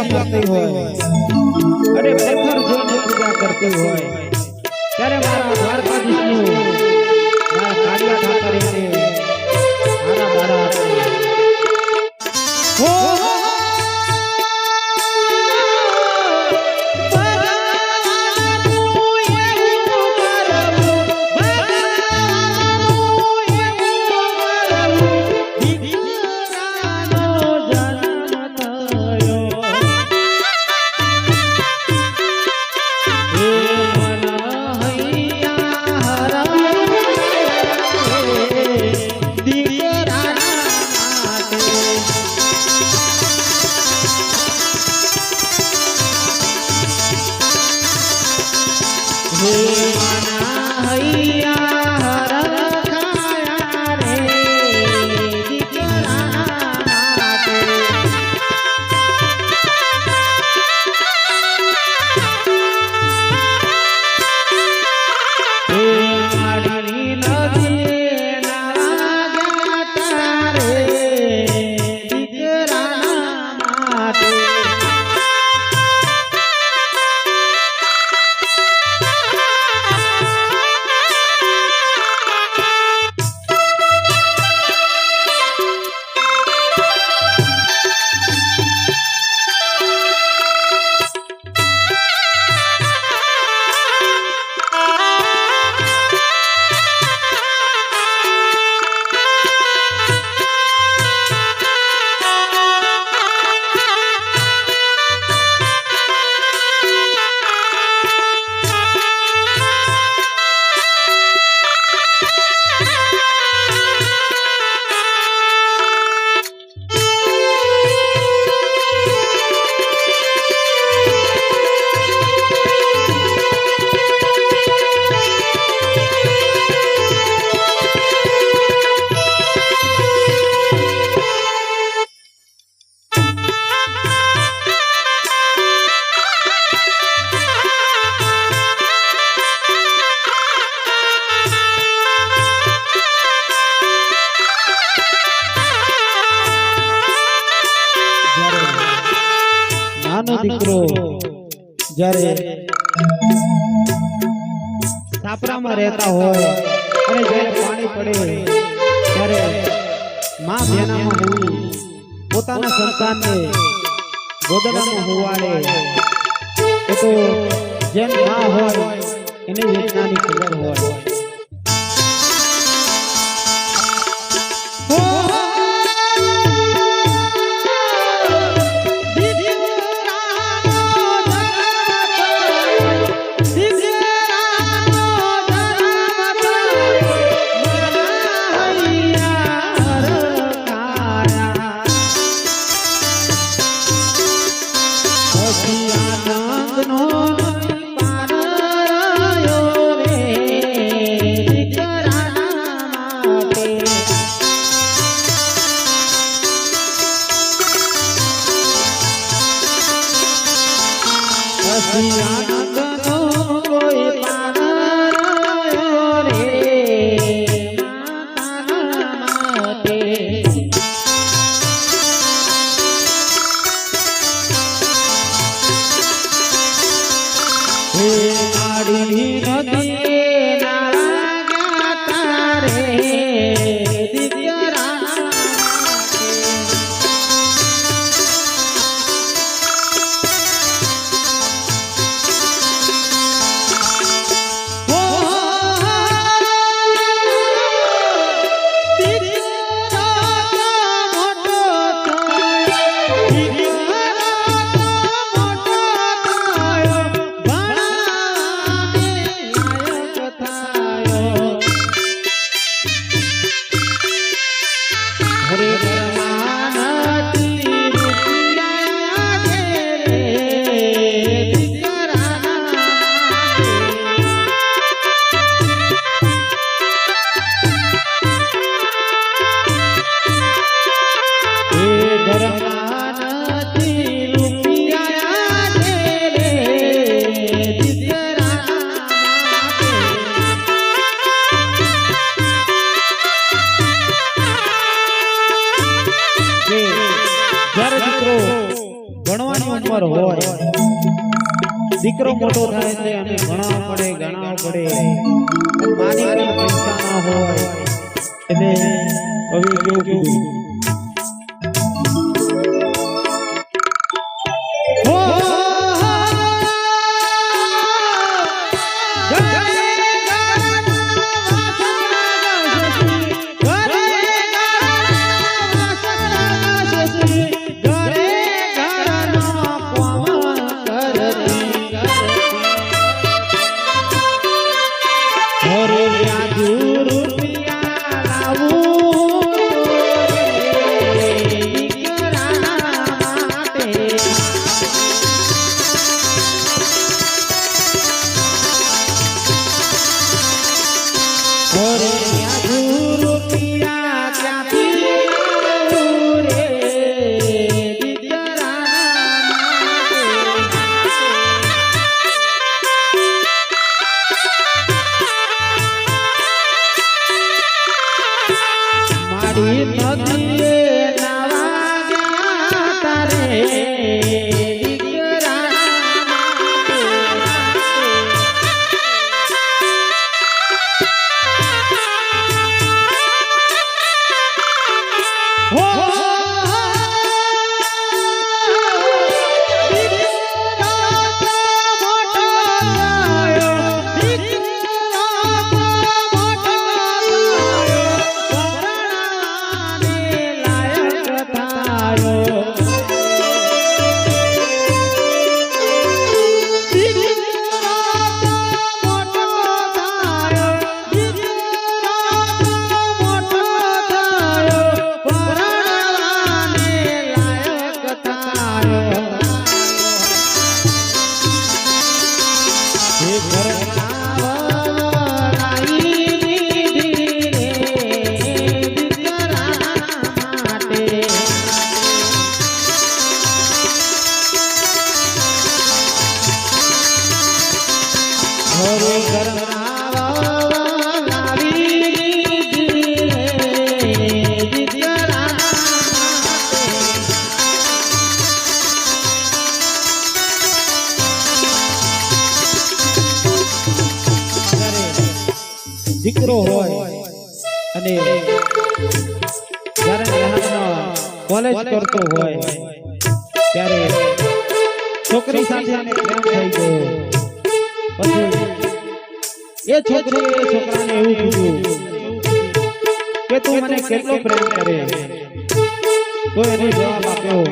કરતી હોય અને પથ્થર જોઈને પૂજા કરતી હોય ત્યારે મારા દ્વારકાધીશનું મારા કાળિયા ઠાકરેને મારા દાડા હૈયા નાનો દીકરો જ્યારે સાપરામાં રહેતા હોય અને જ્યારે પાણી પડે ત્યારે માં બેનામાં હોવી પોતાના સંતાનને ગોદડામાં હોવાડે એ તો જેમ માં હોય એને વેદનાની ખબર હોય. દીકરો મોટો થાય છે અને ભણાવવો પડે ગણાવવો પડે માની કઈ પૈસા ના હોય એને હવે કેવું કીધું દીકરો હોય અને જ્યારે લહાણમાં કોલેજ કરતો હોય ત્યારે છોકરી સાથે એને પ્રેમ થઈ ગયો પછી એ છોકરીએ છોકરાને એવું કીધું કે તું મને કેટલો પ્રેમ કરે તો એને જવાબ આપ્યો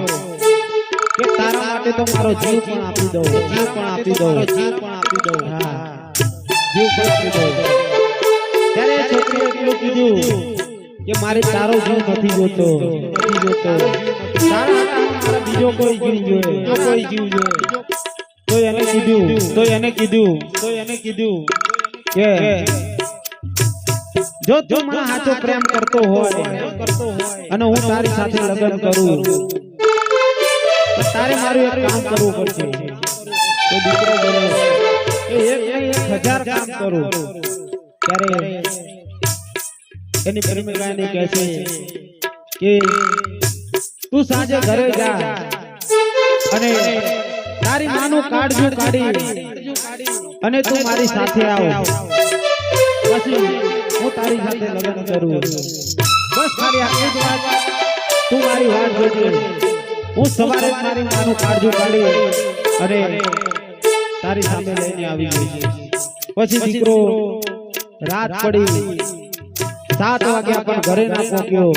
કે તારા માટે તો મારો જીવ પણ આપી દઉં હા જીવ પણ આપી દઉં ત્યારે છોકરીએ એટલું કીધું કે મારે તારો જીવ નથી જોતો તારા મારા બીજો કોઈ જીવ જોઈએ તો એને કીધું કે જો તું મને સાચો પ્રેમ કરતો હોય અને હું તારી સાથે લગ્ન કરું તો તારે મારું એક કામ કરવું પડશે તો દીકરો બોલ્યો કે 1000 કામ કરું ત્યારે એની પ્રેમિકા એને કહે છે કે તું સાંજે ઘરે જા અને તારી માનું કાળજું કાઢી અને તું મારી સાથે આવ પછી હું તારી સાથે લગ્ન કરું બસ ખાલી આટલી જ વાત તું મારી વાત જોજે હું સવારે મારી માનું કાળજું કાઢી અને તારી સામે લઈને આવી જઈશ પછી દીકરો રાત પડી 7 વાગ્યા પણ ઘરે ના પહોંચ્યો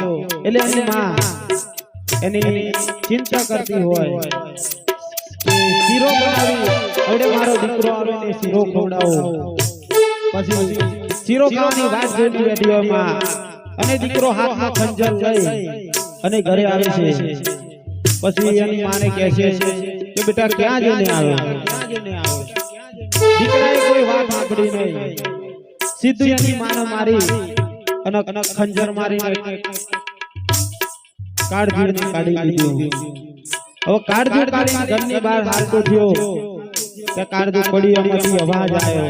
એટલે એની માં એની ચિંતા કરતી હોય કે શીરો બનાવી હવે મારો દીકરો આવે ને શીરો ખવડાવો પછી શીરો ખાવાની વાત જોઈ બેઠી હોય માં અને દીકરો હાથમાં ખંજર લઈ અને ઘરે આવે છે પછી એની માને કહે છે કે બેટા ક્યાં જઈને આવ્યો દીકરાએ કોઈ વાત સાંભળી નહીં સીધું એની માને મારી અને ખંજર મારીને કાળજું કાઢી લીધું હવે કાળજું કાઢીને ઘરની બહાર હાલતો થયો કે કાળજું પડી એમાંથી અવાજ આવ્યો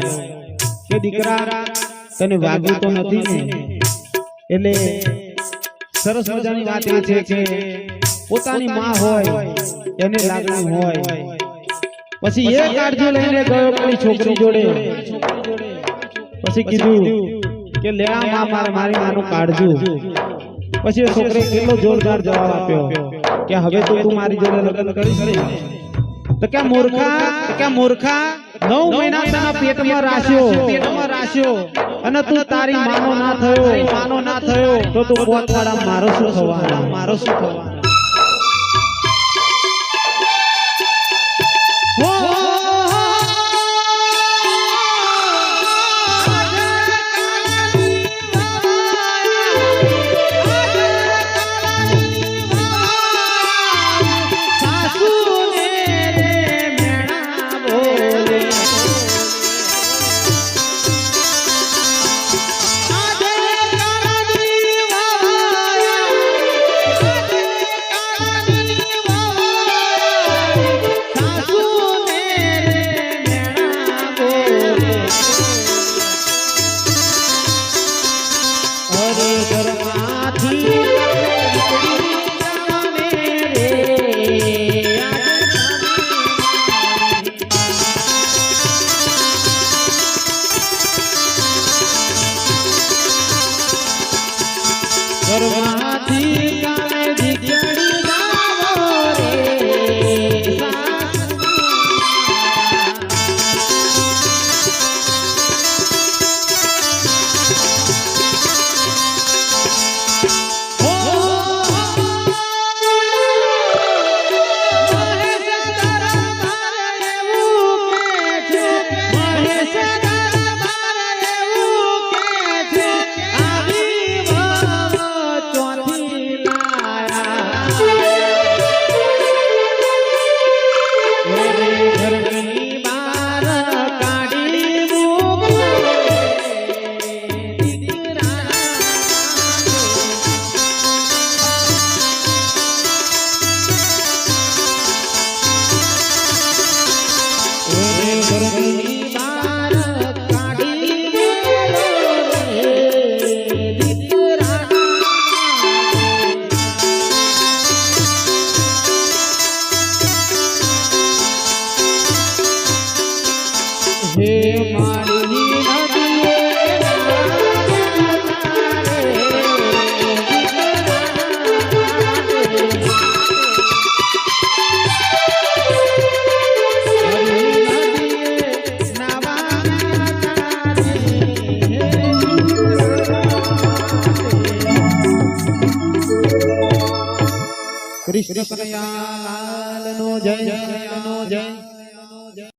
કે દીકરા તને વાગ્યું તો નથી ને એટલે સરસ મજાની વાત એ છે કે પોતાની માં હોય એને લાગણી હોય પછી એ કાળજું લઈને ગયો કોઈ છોકરી જોડે પછી કીધું કે લે આ માં મારી માનું કાળજું પછી એ છોકરે કેટલો જોરદાર જવાબ આપ્યો કે હવે તો તું મારી જોડે લગ્ન કરીશ ને તો કે મૂર્ખા 9 મહિના તને પેટમાં રાખ્યો અને તું તારી માનો ના થયો તો તું પોતવાડા મારો શું થવાનું કૃષ્ણ કનૈયા લાલનો જય.